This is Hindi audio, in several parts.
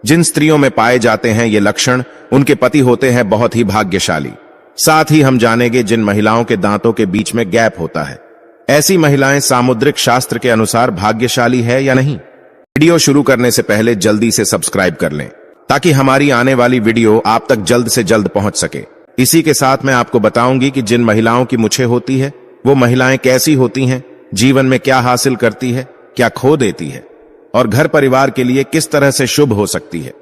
जिन स्त्रियों में पाए जाते हैं ये लक्षण, उनके पति होते हैं बहुत ही भाग्यशाली। साथ ही हम जानेंगे जिन महिलाओं के दांतों के बीच में गैप होता है, ऐसी महिलाएं सामुद्रिक शास्त्र के अनुसार भाग्यशाली है या नहीं। वीडियो शुरू करने से पहले जल्दी से सब्सक्राइब कर लें ताकि हमारी आने वाली वीडियो आप तक जल्द से जल्द पहुंच सके। इसी के साथ मैं आपको बताऊंगी कि जिन महिलाओं की मुछें होती है वो महिलाएं कैसी होती हैं, जीवन में क्या हासिल करती है, क्या खो देती है और घर परिवार के लिए किस तरह से शुभ हो सकती है।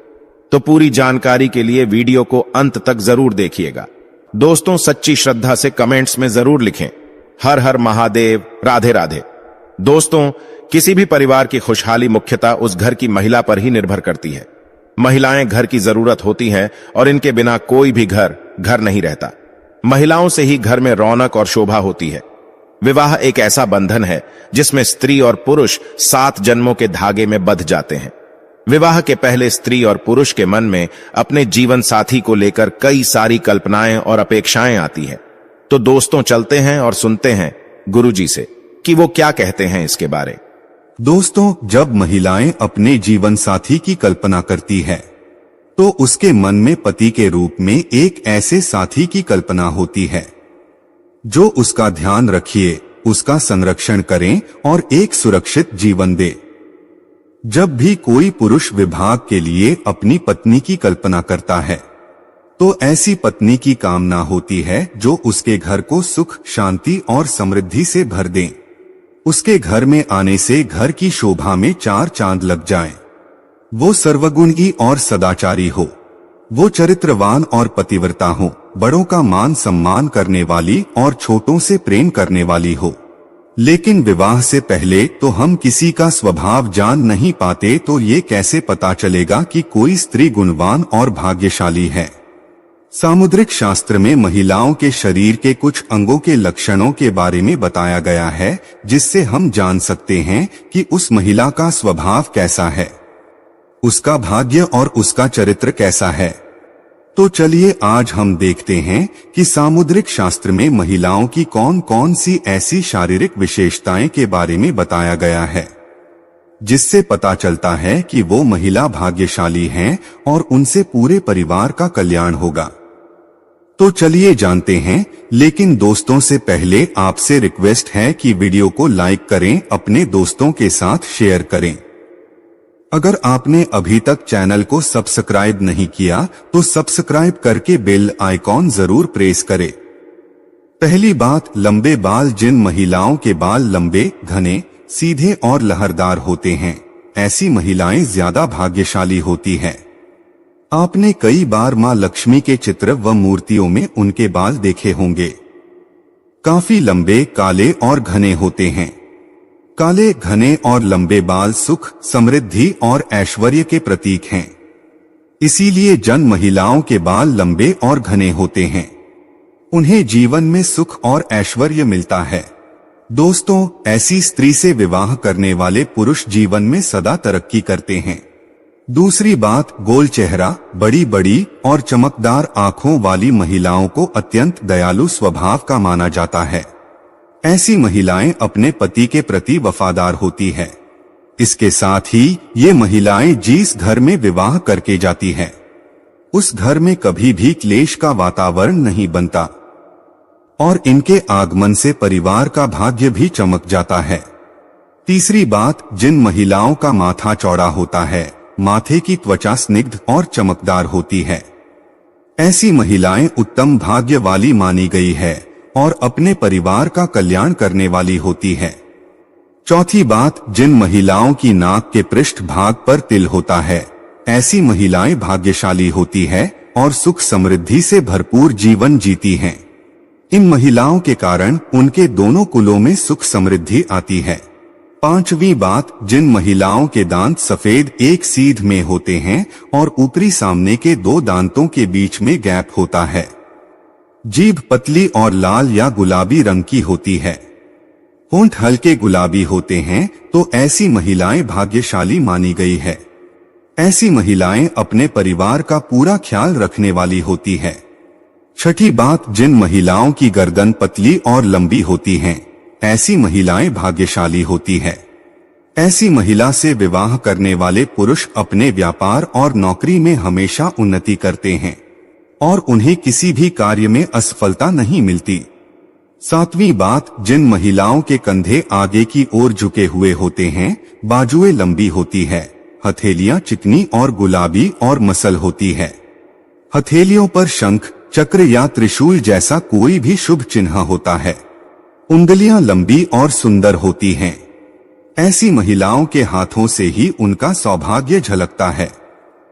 तो पूरी जानकारी के लिए वीडियो को अंत तक जरूर देखिएगा। दोस्तों, सच्ची श्रद्धा से कमेंट्स में जरूर लिखें हर हर महादेव, राधे राधे। दोस्तों, किसी भी परिवार की खुशहाली मुख्यतः उस घर की महिला पर ही निर्भर करती है। महिलाएं घर की जरूरत होती हैं और इनके बिना कोई भी घर नहीं रहता। महिलाओं से ही घर में रौनक और शोभा होती है। विवाह एक ऐसा बंधन है जिसमें स्त्री और पुरुष 7 जन्मों के धागे में बंध जाते हैं। विवाह के पहले स्त्री और पुरुष के मन में अपने जीवन साथी को लेकर कई सारी कल्पनाएं और अपेक्षाएं आती हैं। तो दोस्तों, चलते हैं और सुनते हैं गुरुजी से कि वो क्या कहते हैं इसके बारे। दोस्तों, जब महिलाएं अपने जीवन साथी की कल्पना करती है तो उसके मन में पति के रूप में एक ऐसे साथी की कल्पना होती है जो उसका ध्यान रखे, उसका संरक्षण करें और एक सुरक्षित जीवन दे। जब भी कोई पुरुष विवाह के लिए अपनी पत्नी की कल्पना करता है तो ऐसी पत्नी की कामना होती है जो उसके घर को सुख, शांति और समृद्धि से भर दे। उसके घर में आने से घर की शोभा में 4 चांद लग जाएं। वो सर्वगुणी और सदाचारी हो, वो चरित्रवान और पतिव्रता हो, बड़ों का मान सम्मान करने वाली और छोटों से प्रेम करने वाली हो। लेकिन विवाह से पहले तो हम किसी का स्वभाव जान नहीं पाते, तो ये कैसे पता चलेगा कि कोई स्त्री गुणवान और भाग्यशाली है। सामुद्रिक शास्त्र में महिलाओं के शरीर के कुछ अंगों के लक्षणों के बारे में बताया गया है, जिससे हम जान सकते हैं कि उस महिला का स्वभाव कैसा है, उसका भाग्य और उसका चरित्र कैसा है। तो चलिए आज हम देखते हैं कि सामुद्रिक शास्त्र में महिलाओं की कौन कौन सी ऐसी शारीरिक विशेषताएं के बारे में बताया गया है, जिससे पता चलता है कि वो महिला भाग्यशाली हैं और उनसे पूरे परिवार का कल्याण होगा। तो चलिए जानते हैं, लेकिन दोस्तों से पहले आपसे रिक्वेस्ट है कि वीडियो को लाइक करें, अपने दोस्तों के साथ शेयर करें। अगर आपने अभी तक चैनल को सब्सक्राइब नहीं किया तो सब्सक्राइब करके बेल आइकॉन जरूर प्रेस करें। पहली बात, लंबे बाल। जिन महिलाओं के बाल लंबे, घने, सीधे और लहरदार होते हैं, ऐसी महिलाएं ज्यादा भाग्यशाली होती हैं। आपने कई बार मां लक्ष्मी के चित्र व मूर्तियों में उनके बाल देखे होंगे। काफी लंबे, काले और घने होते हैं। काले, घने और लंबे बाल सुख, समृद्धि और ऐश्वर्य के प्रतीक हैं। इसीलिए जिन महिलाओं के बाल लंबे और घने होते हैं, उन्हें जीवन में सुख और ऐश्वर्य मिलता है। दोस्तों, ऐसी स्त्री से विवाह करने वाले पुरुष जीवन में सदा तरक्की करते हैं। दूसरी बात, गोल चेहरा, बड़ी बड़ी और चमकदार आंखों वाली महिलाओं को अत्यंत दयालु स्वभाव का माना जाता है। ऐसी महिलाएं अपने पति के प्रति वफादार होती है। इसके साथ ही ये महिलाएं जिस घर में विवाह करके जाती है, उस घर में कभी भी क्लेश का वातावरण नहीं बनता और इनके आगमन से परिवार का भाग्य भी चमक जाता है। तीसरी बात, जिन महिलाओं का माथा चौड़ा होता है, माथे की त्वचा स्निग्ध और चमकदार होती है, ऐसी महिलाएं उत्तम भाग्य वाली मानी गई है और अपने परिवार का कल्याण करने वाली होती है। चौथी बात, जिन महिलाओं की नाक के पृष्ठ भाग पर तिल होता है, ऐसी महिलाएं भाग्यशाली होती है और सुख समृद्धि से भरपूर जीवन जीती हैं। इन महिलाओं के कारण उनके दोनों कुलों में सुख समृद्धि आती है। पांचवी बात, जिन महिलाओं के दांत सफेद एक सीध में होते हैं और ऊपरी सामने के 2 दांतों के बीच में गैप होता है, जीभ पतली और लाल या गुलाबी रंग की होती है, होंठ हल्के गुलाबी होते हैं, तो ऐसी महिलाएं भाग्यशाली मानी गई है। ऐसी महिलाएं अपने परिवार का पूरा ख्याल रखने वाली होती है। छठी बात, जिन महिलाओं की गर्दन पतली और लंबी होती हैं, ऐसी महिलाएं भाग्यशाली होती है। ऐसी महिला से विवाह करने वाले पुरुष अपने व्यापार और नौकरी में हमेशा उन्नति करते हैं और उन्हें किसी भी कार्य में असफलता नहीं मिलती। 7वीं बात, जिन महिलाओं के कंधे आगे की ओर झुके हुए होते हैं, बाजुएं लंबी होती है, हथेलियां चिकनी और गुलाबी और मसल होती है। हथेलियों पर शंख, चक्र या त्रिशूल जैसा कोई भी शुभ चिन्ह होता है। उंगलियां लंबी और सुंदर होती हैं। ऐसी महिलाओं के हाथों से ही उनका सौभाग्य झलकता है।